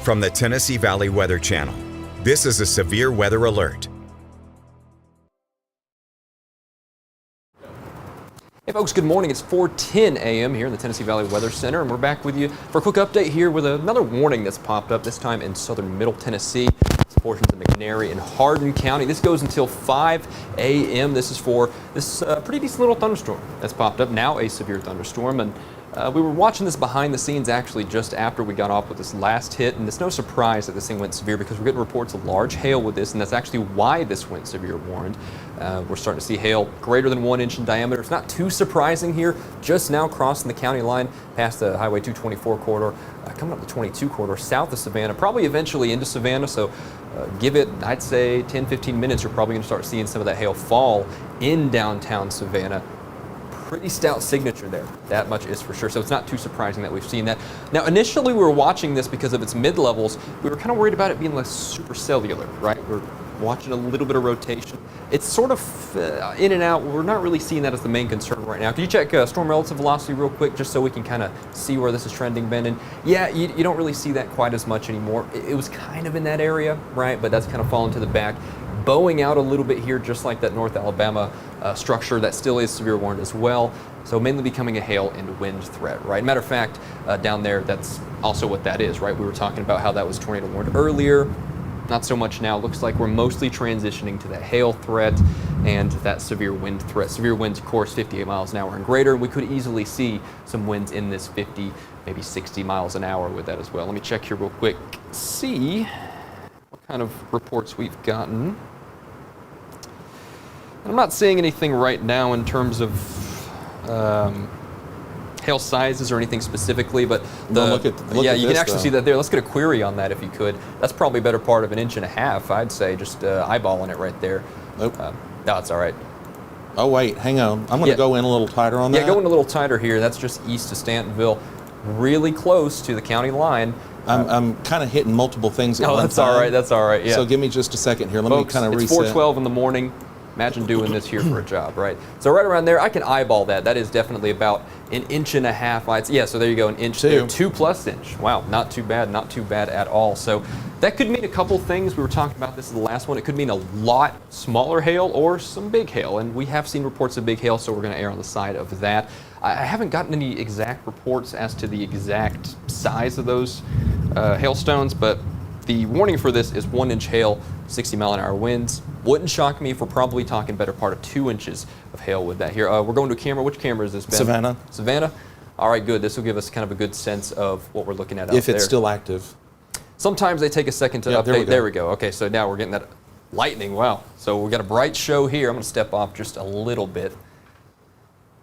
From the Tennessee Valley Weather Channel, this is a severe weather alert. Hey folks, good morning. It's 4:10 a.m. here in the Tennessee Valley Weather Center, and we're back with you for a quick update here with another warning that's popped up, this time in southern Middle Tennessee. It's portions of McNairy and Hardin County. This goes until 5 a.m. This is for this pretty decent little thunderstorm that's popped up, now a severe thunderstorm. And we were watching this behind the scenes actually just after we got off with this last hit, and it's no surprise that this thing went severe because we're getting reports of large hail with this, and that's actually why this went severe warned. We're starting to see hail greater than 1 inch in diameter. It's not too surprising here, just now crossing the county line past the Highway 224 corridor, coming up the 22 corridor south of Savannah, probably eventually into Savannah. So give it, I'd say 10-15 minutes, you're probably going to start seeing some of that hail fall in downtown Savannah. Pretty stout signature there, that much is for sure. So it's not too surprising that we've seen that. Now, initially we were watching this because of its mid-levels. We were kind of worried about it being less supercellular, right? We're watching a little bit of rotation. It's sort of in and out. We're not really seeing that as the main concern right now. Can you check storm relative velocity real quick just so we can kind of see where this is trending, Ben? And yeah, you don't really see that quite as much anymore. It was kind of in that area, right? But that's kind of fallen to the back. Bowing out a little bit here, just like that North Alabama structure that still is severe warned as well. So mainly becoming a hail and wind threat, right? Matter of fact, down there, that's also what that is, right? We were talking about how that was tornado warned earlier. Not so much now. Looks like we're mostly transitioning to that hail threat and that severe wind threat. Severe winds, of course, 58 miles an hour and greater. We could easily see some winds in this 50, maybe 60 miles an hour with that as well. Let me check here real quick, see what kind of reports we've gotten. I'm not seeing anything right now in terms of hail sizes or anything specifically, but look at you can this, actually though. see that there. Let's get a query on that if you could. That's probably a better part of 1.5 inches, I'd say, just eyeballing it right there. Nope. No, it's all right. Oh, wait, hang on. I'm going to go in a little tighter on that. Yeah, go in a little tighter here. That's just east of Stantonville, really close to the county line. I'm kind of hitting multiple things at one time. Oh, that's all right. That's all right. Yeah. So give me just a second here. Let Folks, me kind of it's reset. 4:12 in the morning. Imagine doing this here for a job, right? So right around there, I can eyeball that. That is definitely about 1.5 inches. Yeah, so there you go, 1 inch there. 2+ inch. Wow, not too bad at all. So that could mean a couple things. We were talking about this in the last one. It could mean a lot smaller hail or some big hail. And we have seen reports of big hail, so we're going to err on the side of that. I haven't gotten any exact reports as to the exact size of those hailstones, but the warning for this is 1 inch hail, 60-mile-an-hour winds. Wouldn't shock me if we're probably talking better part of 2 inches of hail with that here. We're going to a camera. Which camera is this, Ben? Savannah. Savannah? All right, good. This will give us kind of a good sense of what we're looking at out there. If it's still active. Sometimes they take a second to update. There we go. Okay, so now we're getting that lightning. Wow. So we've got a bright show here. I'm going to step off just a little bit.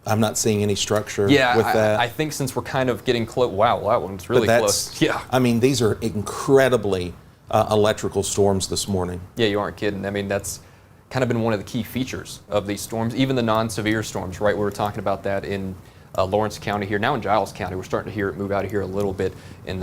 I'm not seeing any structure with that. I think since we're kind of getting close. Wow, that one's really close. Yeah. I mean, these are incredibly electrical storms this morning. Yeah, you aren't kidding. I mean, that's kind of been one of the key features of these storms, even the non-severe storms, right? We were talking about that in Lawrence County here. Now in Giles County, we're starting to hear it move out of here a little bit in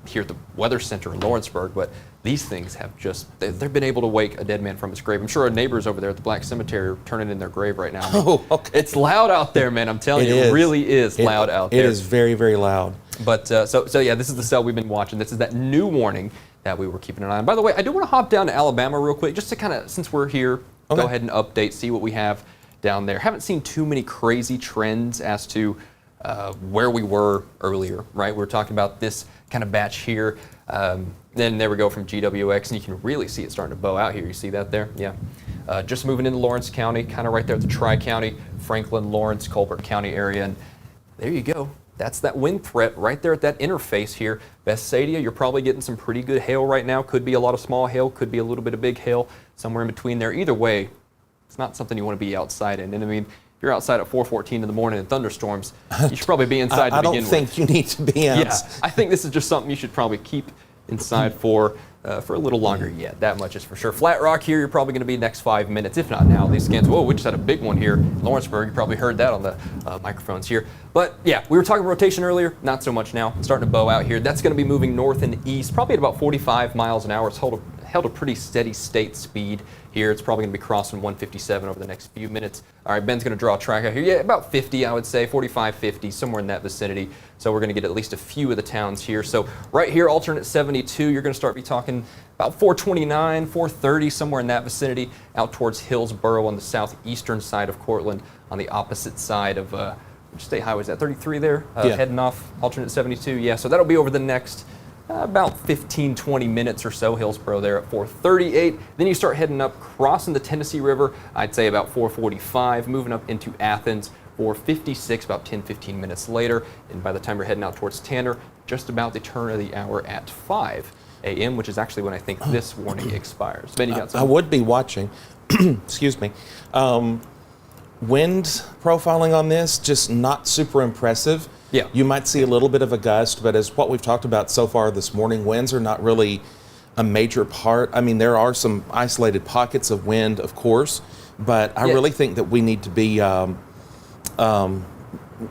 here at the Weather Center in Lawrenceburg, but these things have just, they've been able to wake a dead man from his grave. I'm sure our neighbors over there at the Black Cemetery are turning in their grave right now. I mean, Oh, okay. It's loud out there, man. I'm telling you, it really is loud out there. It is very, very loud. But so yeah, this is the cell we've been watching. This is that new warning that we were keeping an eye on. By the way, I do want to hop down to Alabama real quick, just to kind of, since we're here, go ahead and update, see what we have down there. Haven't seen too many crazy trends as to where we were earlier, right? We were talking about this kind of batch here. Then there we go from GWX, and you can really see it starting to bow out here. You see that there? Yeah. Just moving into Lawrence County, kind of right there at the Tri-County, Franklin, Lawrence, Colbert County area. And there you go. That's that wind threat right there at that interface here. Vesadia, you're probably getting some pretty good hail right now. Could be a lot of small hail, could be a little bit of big hail, somewhere in between there. Either way, it's not something you want to be outside in. And I mean, if you're outside at 4:14 in the morning in thunderstorms, you should probably be inside to begin with. I don't think you need to be outside. Yeah, I think this is just something you should probably keep inside for a little longer yet. That much is for sure. Flat Rock here, you're probably going to be next 5 minutes, if not now. These scans, whoa, we just had a big one here in Lawrenceburg. You probably heard that on the microphones here. But yeah, we were talking rotation earlier, not so much now. It's starting to bow out here. That's going to be moving north and east, probably at about 45 miles an hour. It's held held a pretty steady state speed here. It's probably going to be crossing 157 over the next few minutes. All right, Ben's going to draw a track out here. Yeah, about 50, I would say, 45, 50, somewhere in that vicinity. So we're going to get at least a few of the towns here. So right here, alternate 72, you're going to start be talking about 429, 430, somewhere in that vicinity, out towards Hillsboro on the southeastern side of Cortland, on the opposite side of State Highway. Is that 33 there? Yeah. Heading off alternate 72. Yeah, so that'll be over the next about 15, 20 minutes or so. Hillsboro there at 438. Then you start heading up, crossing the Tennessee River, I'd say about 445, moving up into Athens, 456, about 10, 15 minutes later. And by the time you're heading out towards Tanner, just about the turn of the hour at 5 a.m., which is actually when I think this warning expires. Ben, you got I something? would be watching. Excuse me. Wind profiling on this, just not super impressive. Yeah. You might see a little bit of a gust, but as what we've talked about so far this morning, winds are not really a major part. I mean, there are some isolated pockets of wind, of course, but I really think that we need to be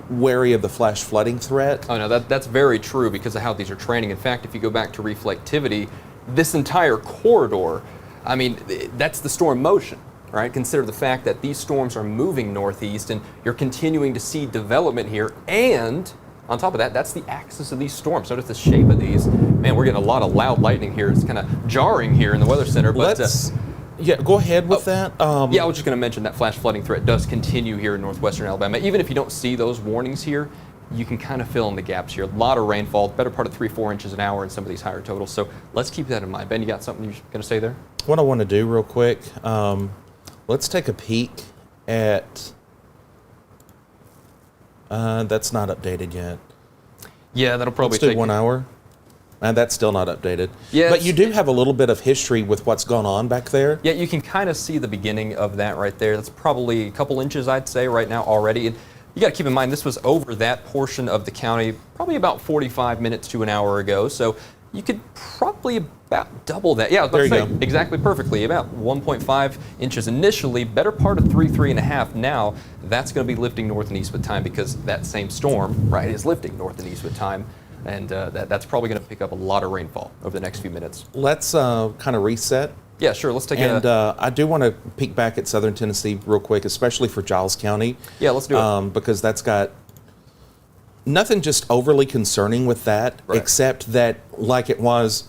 wary of the flash flooding threat. Oh, no, that's very true because of how these are training. In fact, if you go back to reflectivity, this entire corridor, I mean, that's the storm motion, right? Consider the fact that these storms are moving northeast and you're continuing to see development here. And on top of that, that's the axis of these storms. Notice the shape of these. Man, we're getting a lot of loud lightning here. It's kind of jarring here in the Weather Center. But yeah, go ahead with that. yeah, I was just going to mention that flash flooding threat does continue here in northwestern Alabama. Even if you don't see those warnings here, you can kind of fill in the gaps here. A lot of rainfall, better part of 3-4 inches an hour in some of these higher totals. So let's keep that in mind. Ben, you got something you're going to say there? What I want to do real quick, let's take a peek at, that's not updated yet. Yeah, that'll probably Let's do take 1 hour. And that's still not updated. Yeah, but you do have a little bit of history with what's gone on back there. Yeah, you can kind of see the beginning of that right there. That's probably a couple inches, I'd say, right now already. And you got to keep in mind, this was over that portion of the county probably about 45 minutes to an hour ago. So you could probably about double that. Yeah, I was about There to you say, go. exactly perfectly. About 1.5 inches initially, better part of 3.5 now. That's going to be lifting north and east with time because that same storm, right, is lifting north and east with time. And that's probably going to pick up a lot of rainfall over the next few minutes. Let's kind of reset. Yeah, sure. Let's take And a... I do want to peek back at southern Tennessee real quick, especially for Giles County. Yeah, let's do it. Because that's got nothing just overly concerning with that, Right. except that, like it was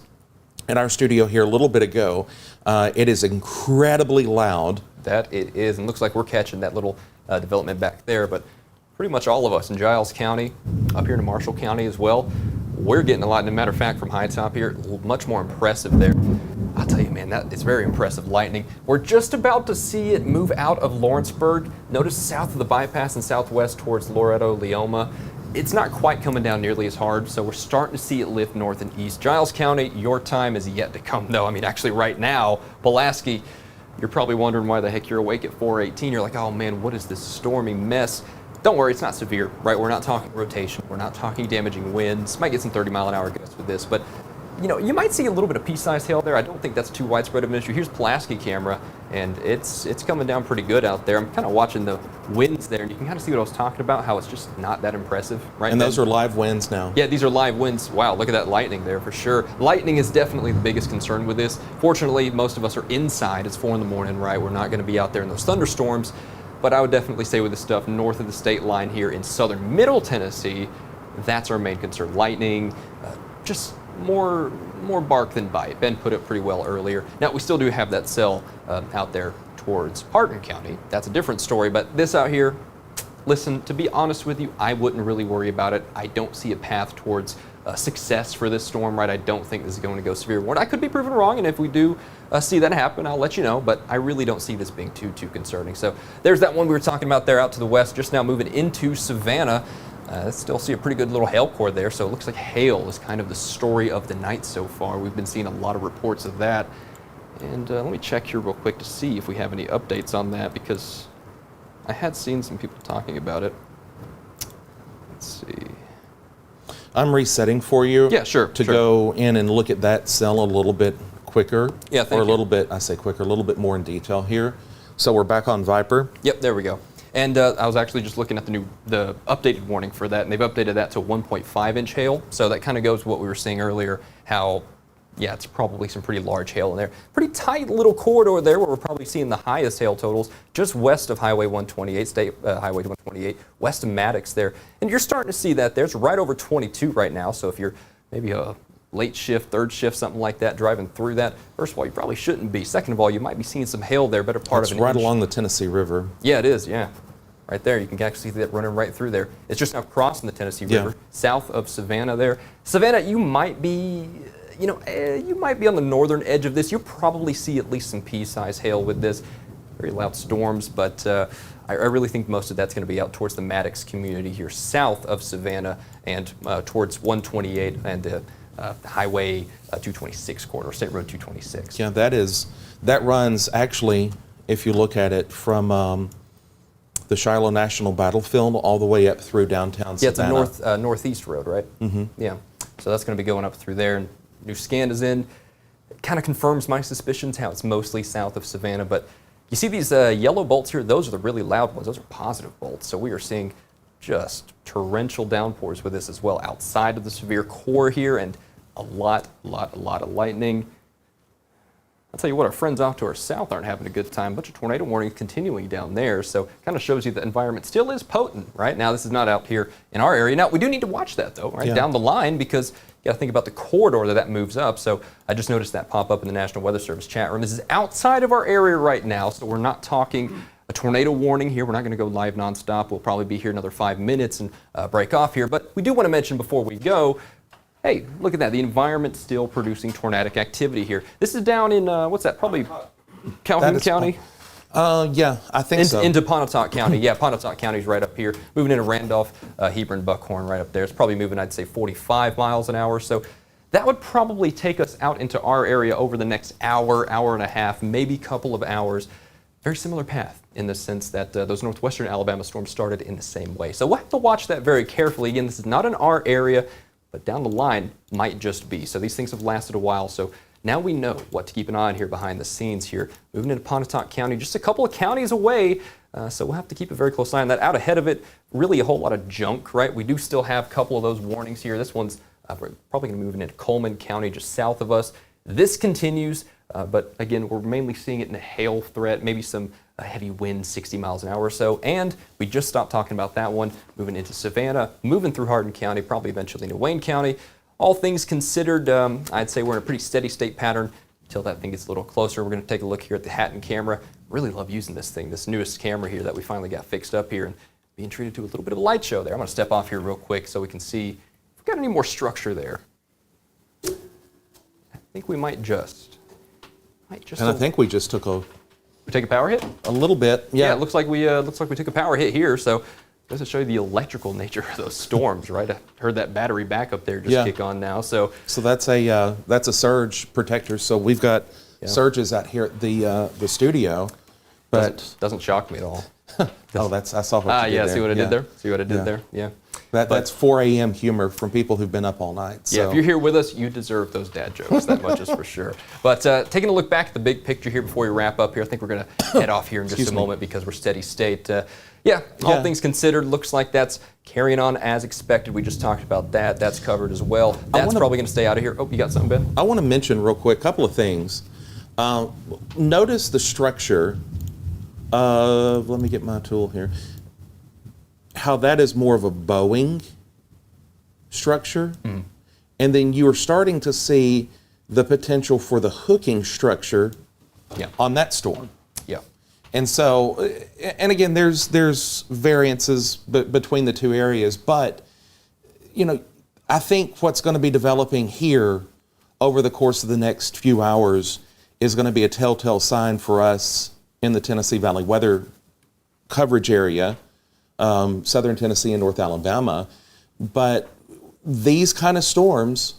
in our studio here a little bit ago, it is incredibly loud. That it is, and looks like we're catching that little development back there, but pretty much all of us in Giles County, up here in Marshall County as well, we're getting a lot. As a matter of fact, from high top here, much more impressive there. I'll tell you, man, that it's very impressive lightning. We're just about to see it move out of Lawrenceburg. Notice south of the bypass and southwest towards Loretto, Leoma. It's not quite coming down nearly as hard, so we're starting to see it lift north and east. Giles County, your time is yet to come, though. I mean, actually, right now, Pulaski, you're probably wondering why the heck you're awake at 4:18. You're like, oh man, what is this stormy mess? Don't worry, it's not severe, right? We're not talking rotation. We're not talking damaging winds. Might get some 30-mile-an-hour gusts with this, but you know, you might see a little bit of pea-sized hail there. I don't think that's too widespread of an issue. Here's Pulaski camera, and it's coming down pretty good out there. I'm kind of watching the winds there, and you can kind of see what I was talking about, how it's just not that impressive, right? And those are live winds now. Yeah, these are live winds. Wow, look at that lightning there for sure. Lightning is definitely the biggest concern with this. Fortunately, most of us are inside. It's 4 in the morning, right? We're not going to be out there in those thunderstorms. But I would definitely say with the stuff north of the state line here in southern middle Tennessee, that's our main concern. Lightning, just more bark than bite. Ben put it pretty well earlier. Now, we still do have that cell out there towards Hardin County. That's a different story. But this out here, listen, to be honest with you, I wouldn't really worry about it. I don't see a path towards success for this storm, right? I don't think this is going to go severe warning. I could be proven wrong, and if we do see that happen, I'll let you know, but I really don't see this being too concerning. So there's that one we were talking about there out to the west, just now moving into Savannah. Still see a pretty good little hail core there, so it looks like hail is kind of the story of the night so far. We've been seeing a lot of reports of that. And let me check here real quick to see if we have any updates on that, because I had seen some people talking about it. Let's see. I'm resetting for you. Yeah, sure, To sure. go in and look at that cell a little bit quicker. Yeah, thank Or a you. little bit, I say quicker, a little bit more in detail here. So we're back on Viper. Yep, there we go. And I was actually just looking at the updated warning for that, and they've updated that to 1.5 inch hail. So that kind of goes with what we were seeing earlier, how Yeah, it's probably some pretty large hail in there. Pretty tight little corridor there where we're probably seeing the highest hail totals just west of Highway 128, Highway 128, west of Maddox there. And you're starting to see that there's right over 22 right now. So if you're maybe a late shift, third shift, something like that, driving through that, first of all, you probably shouldn't be. Second of all, you might be seeing some hail there, better part It's of an right inch. along the Tennessee River. Yeah, it is, yeah. Right there, you can actually see that running right through there. It's just now crossing the Tennessee Yeah. River, south of Savannah there. Savannah, you might be, you might be on the northern edge of this. You'll probably see at least some pea-sized hail with this. Very loud storms, but I really think most of that's going to be out towards the Maddox community here, south of Savannah and towards 128 and Highway 226 corridor, State Road 226. Yeah, that runs actually, if you look at it, from the Shiloh National Battlefield all the way up through downtown Yeah, it's Savannah. a northeast road, right? Mm-hmm. Yeah, so that's going to be going up through there. And new scan is in. It kind of confirms my suspicions how it's mostly south of Savannah. But you see these yellow bolts here? Those are the really loud ones. Those are positive bolts. So we are seeing just torrential downpours with this as well outside of the severe core here, and a lot of lightning. I'll tell you what, our friends off to our south aren't having a good time. A bunch of tornado warnings continuing down there, so kind of shows you the environment still is potent, right? Now, this is not out here in our area. Now, we do need to watch that, though, right, Yeah. down the line, because you got to think about the corridor that moves up. So I just noticed that pop up in the National Weather Service chat room. This is outside of our area right now, so we're not talking a tornado warning here. We're not going to go live nonstop. We'll probably be here another 5 minutes and break off here. But we do want to mention before we go, hey, look at that. The environment's still producing tornadic activity here. This is down in, what's that, probably Calhoun is County? Yeah, I think so. Into Pontotoc County. Yeah, Pontotoc County's right up here. Moving into Randolph, Hebron, Buckhorn right up there. It's probably moving, I'd say, 45 miles an hour. So that would probably take us out into our area over the next hour, hour and a half, maybe couple of hours. Very similar path in the sense that those northwestern Alabama storms started in the same way. So we'll have to watch that very carefully. Again, this is not in our area, but down the line might just be. So these things have lasted a while. So now we know what to keep an eye on here behind the scenes here. Moving into Pontotoc County, just a couple of counties away. So we'll have to keep a very close eye on that. Out ahead of it, really a whole lot of junk, right? We do still have a couple of those warnings here. This one's we're probably going to move into Coleman County, just south of us. This continues, but again, we're mainly seeing it in a hail threat, maybe some heavy wind, 60 miles an hour or so. And we just stopped talking about that one, moving into Savannah, moving through Hardin County, probably eventually into Wayne County. All things considered, I'd say we're in a pretty steady state pattern until that thing gets a little closer. We're going to take a look here at the Hatton camera. Really love using this thing, this newest camera here that we finally got fixed up here and being treated to a little bit of a light show there. I'm going to step off here real quick so we can see if we've got any more structure there. I think we might just. And I think we just took We take a power hit? a little bit. Yeah, Yeah, it looks like we took a power hit here. So just to show you the electrical nature of those storms, right? I heard that battery backup there just Yeah. kick on now. So that's a surge protector. So we've got surges out here at the studio, but doesn't shock me at all. I saw what you did Yeah, there. see what I did there? See what I did Yeah. there? Yeah. That's 4 a.m. humor from people who've been up all night. So. Yeah, if you're here with us, you deserve those dad jokes. That much is for sure. But taking a look back at the big picture here before we wrap up here, I think we're going to head off here in just a moment because we're steady state. All things considered, looks like that's carrying on as expected. We just talked about that. That's covered as well. That's probably going to stay out of here. Oh, you got something, Ben? I want to mention real quick a couple of things. Notice the structure of, let me get my tool here, how that is more of a bowing structure. And then you are starting to see the potential for the hooking structure on that storm. Yeah. And so, and again, there's variances between the two areas, but, I think what's going to be developing here over the course of the next few hours is going to be a telltale sign for us in the Tennessee Valley weather coverage area, southern Tennessee and North Alabama. But these kind of storms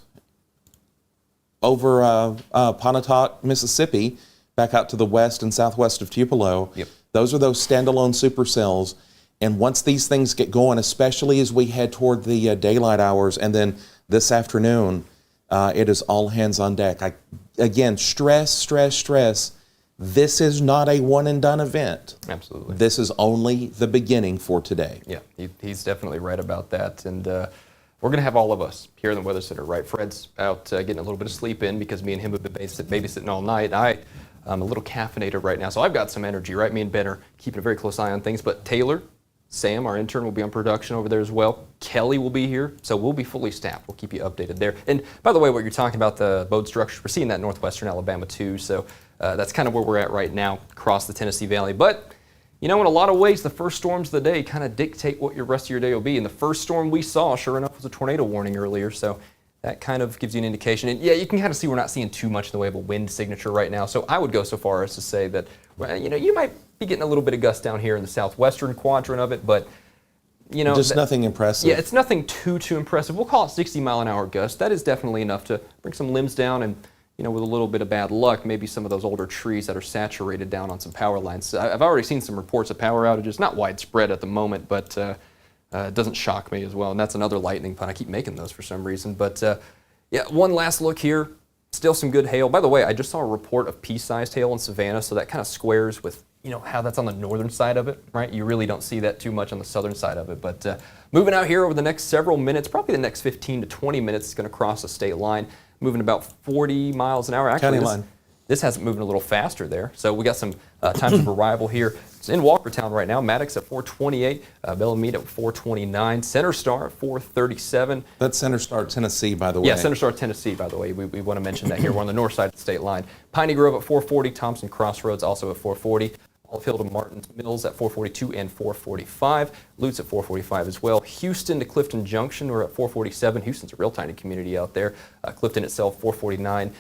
over Pontotoc, Mississippi, back out to the west and southwest of Tupelo, those are those standalone supercells. And once these things get going, especially as we head toward the daylight hours, and then this afternoon, it is all hands on deck. Again, stress. This is not a one and done event. Absolutely. This is only the beginning for today. Yeah, he's definitely right about that. And we're going to have all of us here in the Weather Center, right? Fred's out getting a little bit of sleep in because me and him have been babysitting all night. I'm a little caffeinated right now, so I've got some energy, right? Me and Ben are keeping a very close eye on things, but Taylor, Sam, our intern, will be on production over there as well. Kelly will be here, so we'll be fully staffed. We'll keep you updated there. And by the way, what you're talking about, the boat structure, we're seeing that in northwestern Alabama too, so that's kind of where we're at right now across the Tennessee Valley. But you know, in a lot of ways, the first storms of the day kind of dictate what your rest of your day will be. And the first storm we saw, sure enough, was a tornado warning earlier. So that kind of gives you an indication. And yeah, you can kind of see we're not seeing too much in the way of a wind signature right now. So I would go so far as to say that, well, you know, you might be getting a little bit of gust down here in the southwestern quadrant of it, but you know, just nothing impressive. Yeah, it's nothing too impressive. We'll call it 60-mile-an-hour gust. That is definitely enough to bring some limbs down and, you know, with a little bit of bad luck, maybe some of those older trees that are saturated down on some power lines. I've already seen some reports of power outages, not widespread at the moment, but it doesn't shock me as well. And that's another lightning pun. I keep making those for some reason. But yeah, one last look here. Still some good hail. By the way, I just saw a report of pea-sized hail in Savannah, so that kind of squares with, you know, how that's on the northern side of it, right? You really don't see that too much on the southern side of it. But moving out here over the next several minutes, probably the next 15 to 20 minutes, it's going to cross the state line. Moving about 40 miles an hour. Actually, County line. This has it moving a little faster there. So we got some times of arrival here. It's in Walkertown right now. Maddox at 428, Bellamete at 429, Center Star at 437. That's Center Star, Tennessee, by the way. Yeah, Center Star, Tennessee, by the way. We want to mention that here. We're on the north side of the state line. Piney Grove at 440, Thompson Crossroads also at 440. Olive Hill to Martin's Mills at 442 and 445. Lutz at 445 as well. Houston to Clifton Junction, we're at 447. Houston's a real tiny community out there. Clifton itself, 449.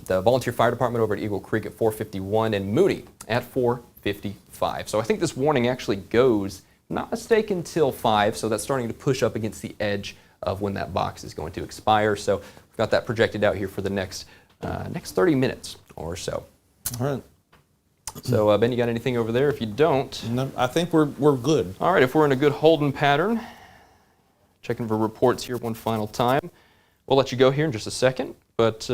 The Volunteer Fire Department over at Eagle Creek at 451. And Mooney at 455. So I think this warning actually goes, not mistaken, till 5. So that's starting to push up against the edge of when that box is going to expire. So we've got that projected out here for the next 30 minutes or so. All right. So, Ben, you got anything over there? If you don't... No, I think we're good. All right, if we're in a good holding pattern, checking for reports here one final time. We'll let you go here in just a second. But,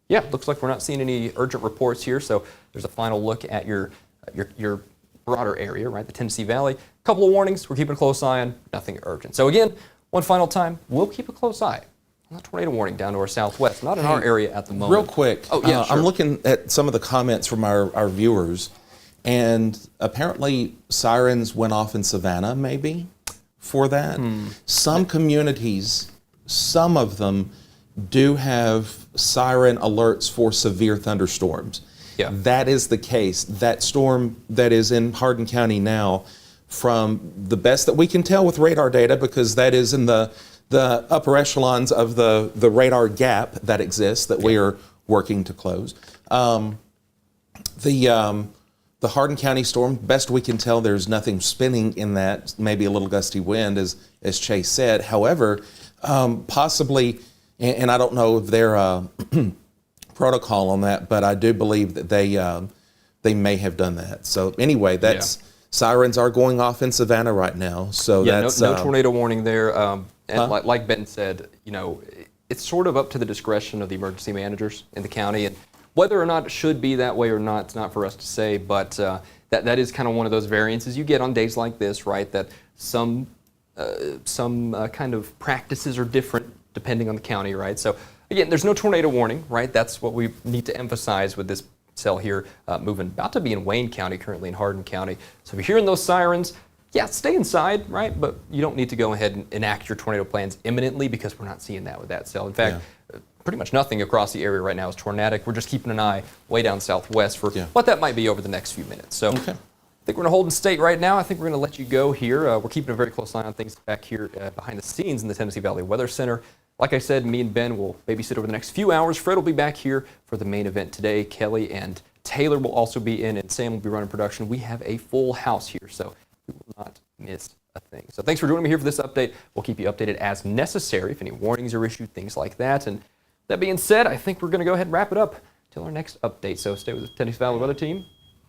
yeah, looks like we're not seeing any urgent reports here. So there's a final look at your broader area, right, the Tennessee Valley. A couple of warnings we're keeping a close eye on, nothing urgent. So, again, one final time, we'll keep a close eye. Tornado warning down to our southwest, not in our area at the moment. Real quick, oh, yeah, sure. I'm looking at some of the comments from our viewers, and apparently sirens went off in Savannah, maybe, for that. Some communities, some of them do have siren alerts for severe thunderstorms. Yeah. That is the case. That storm that is in Hardin County now, from the best that we can tell with radar data, because that is in the upper echelons of the radar gap that exists that we are working to close. The Hardin County storm, best we can tell, there's nothing spinning in that, maybe a little gusty wind, as Chase said. However, possibly, and I don't know if their protocol on that, but I do believe that they may have done that. So anyway, sirens are going off in Savannah right now. So yeah, that's no tornado warning there. And like Ben said, you know, it's sort of up to the discretion of the emergency managers in the county, and whether or not it should be that way or not, it's not for us to say. But that is kind of one of those variances you get on days like this, right? That some kind of practices are different depending on the county, right? So again, there's no tornado warning, right? That's what we need to emphasize with this cell here, moving about to be in Wayne County, currently in Hardin County. So if you're hearing those sirens, yeah, stay inside, right? But you don't need to go ahead and enact your tornado plans imminently, because we're not seeing that with that cell. In fact, pretty much nothing across the area right now is tornadic. We're just keeping an eye way down southwest for what that might be over the next few minutes. So I think we're in a holding state right now. I think we're going to let you go here. We're keeping a very close eye on things back here behind the scenes in the Tennessee Valley Weather Center. Like I said, me and Ben will babysit over the next few hours. Fred will be back here for the main event today. Kelly and Taylor will also be in, and Sam will be running production. We have a full house here, so we will not miss a thing. So thanks for joining me here for this update. We'll keep you updated as necessary if any warnings are issued, things like that. And that being said, I think we're going to go ahead and wrap it up till our next update. So stay with the Tennessee Valley Weather Team.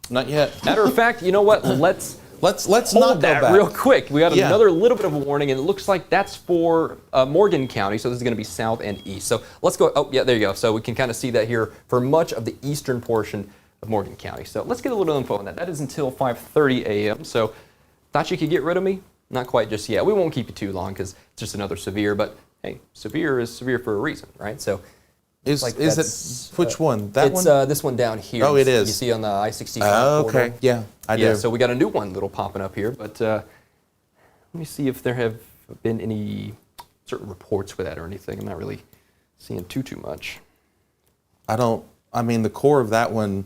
Not yet. Matter of fact, you know what? Let's not hold go that back real quick. We got another little bit of a warning, and it looks like that's for Morgan County. So this is going to be south and east. So let's go. Oh, yeah, there you go. So we can kind of see that here for much of the eastern portion of Morgan County. So let's get a little info on that. That is until 5:30 a.m. So thought you could get rid of me? not quite just yet. We won't keep you too long because it's just another severe, but hey, severe is severe for a reason, right? So Is that's, it which one? That it's one? this one down here. Oh, it is. You see on the I-65 Okay. corridor? Yeah, I Yeah, do. so we got a new one little popping up here, but let me see if there have been any certain reports with that or anything. I'm not really seeing too much. I mean, the core of that one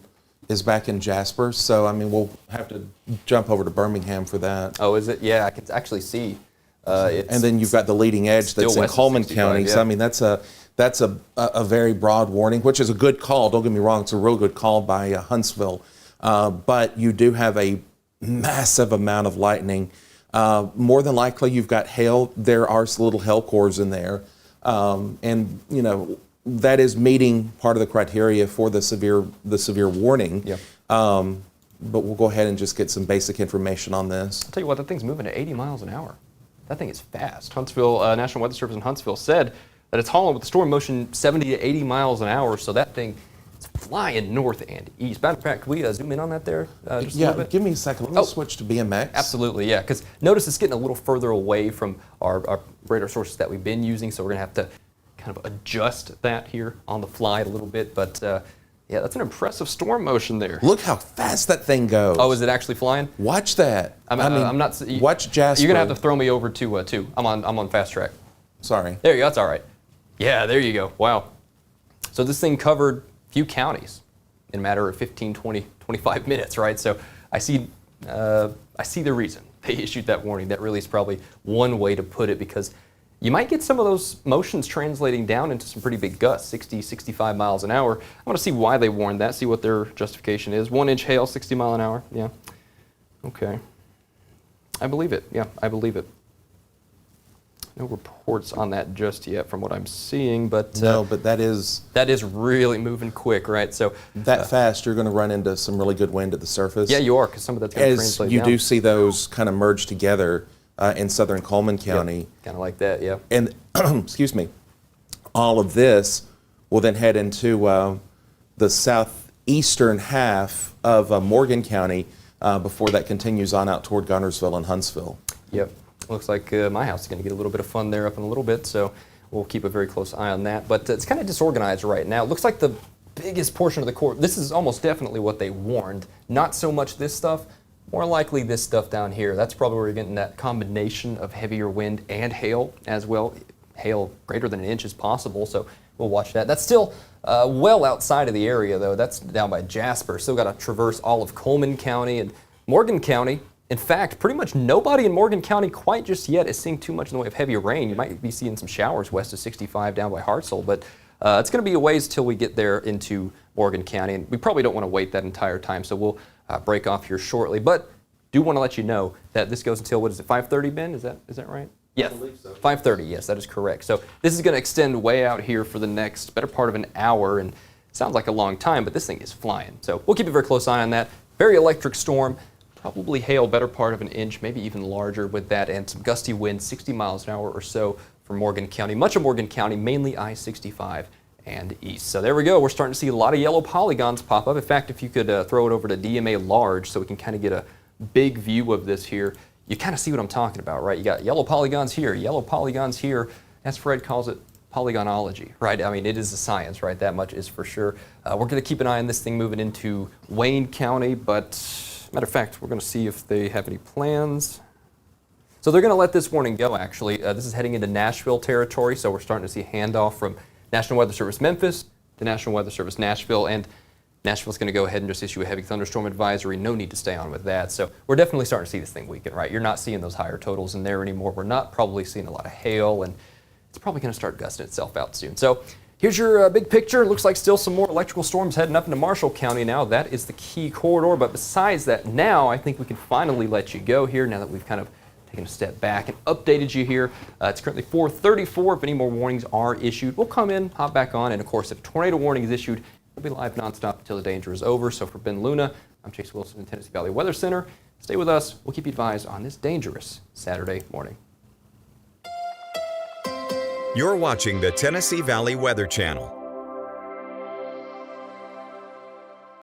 is back in Jasper, so I mean, we'll have to jump over to Birmingham for that. Oh, is it? Yeah, I can actually see. It's, And then you've got the leading edge still that's in west of Coleman 65, County. So yeah. I mean, that's a very broad warning, which is a good call. Don't get me wrong; it's a real good call by Huntsville. But you do have a massive amount of lightning. More than likely, you've got hail. There are some little hail cores in there, and you know that is meeting part of the criteria for the severe warning. Yeah. But we'll go ahead and just get some basic information on this. I'll tell you what, that thing's moving at 80 miles an hour. That thing is fast. Huntsville, National Weather Service in Huntsville said that it's hauling with the storm motion 70 to 80 miles an hour, so that thing is flying north and east. Matter of fact, can we zoom in on that there just a Yeah, little bit? give me a second. Let me switch to BMX. Absolutely, yeah, because notice it's getting a little further away from our radar sources that we've been using, so we're going to have to kind of adjust that here on the fly a little bit, but yeah, that's an impressive storm motion there. Look how fast that thing goes. Oh, is it actually flying? Watch that. I'm not. Watch Jasper. You're gonna have to throw me over to two. I'm on fast track. Sorry. There you go. That's all right. Yeah, there you go. Wow. So this thing covered a few counties in a matter of 15, 20, 25 minutes, right? So I see the reason they issued that warning. That really is probably one way to put it, because you might get some of those motions translating down into some pretty big gusts, 60, 65 miles an hour. I want to see why they warned that, see what their justification is. 1 inch hail, 60 mile an hour. Yeah. Okay. I believe it. Yeah, I believe it. No reports on that just yet from what I'm seeing, but No, but that is really moving quick, right? So that fast. You're going to run into some really good wind at the surface. yeah, you are, because some of that's going to As translate you down. do see those kind of merge together in southern Coleman County. Kind of like that, yeah. And excuse me, all of this will then head into the southeastern half of Morgan County before that continues on out toward Gunnersville and Huntsville. Yep. Looks like my house is going to get a little bit of fun there up in a little bit, so we'll keep a very close eye on that. But it's kind of disorganized right now. It looks like the biggest portion of the core, this is almost definitely what they warned. Not so much this stuff, more likely this stuff down here. That's probably where you're getting that combination of heavier wind and hail as well. Hail greater than 1 inch is possible, so we'll watch that. That's still well outside of the area, though. That's down by Jasper. Still got to traverse all of Coleman County and Morgan County. In fact, pretty much nobody in Morgan County quite just yet is seeing too much in the way of heavier rain. You might be seeing some showers west of 65 down by Hartselle, but it's going to be a ways till we get there into Morgan County, and we probably don't want to wait that entire time, so we'll break off here shortly. But do want to let you know that this goes until, what is it, 5:30, Ben? Is that right? Yes, 5:30, yes, that is correct. So this is going to extend way out here for the next better part of an hour, and it sounds like a long time, but this thing is flying. So we'll keep a very close eye on that. Very electric storm. Probably hail better part of 1 inch, maybe even larger with that, and some gusty winds, 60 miles an hour or so for Morgan County. Much of Morgan County, mainly I-65 and east. So there we go. We're starting to see a lot of yellow polygons pop up. In fact, if you could throw it over to DMA large so we can kind of get a big view of this here, you kind of see what I'm talking about, right? You got yellow polygons here, yellow polygons here. As Fred calls it, polygonology, right? I mean, it is a science, right? That much is for sure. We're going to keep an eye on this thing moving into Wayne County, but matter of fact, we're going to see if they have any plans. So they're going to let this warning go, actually. This is heading into Nashville territory, so we're starting to see a handoff from National Weather Service Memphis to National Weather Service Nashville, and Nashville's going to go ahead and just issue a heavy thunderstorm advisory. No need to stay on with that. So we're definitely starting to see this thing weaken, right? You're not seeing those higher totals in there anymore. We're not probably seeing a lot of hail, and it's probably going to start gusting itself out soon. So here's your big picture. Looks like still some more electrical storms heading up into Marshall County now. That is the key corridor. But besides that, now I think we can finally let you go here now that we've kind of taken a step back and updated you here. It's currently 4:34. If any more warnings are issued, we'll come in, hop back on. And of course, if a tornado warning is issued, it'll be live nonstop until the danger is over. So for Ben Luna, I'm Chase Wilson in Tennessee Valley Weather Center. Stay with us. We'll keep you advised on this dangerous Saturday morning. You're watching the Tennessee Valley Weather Channel.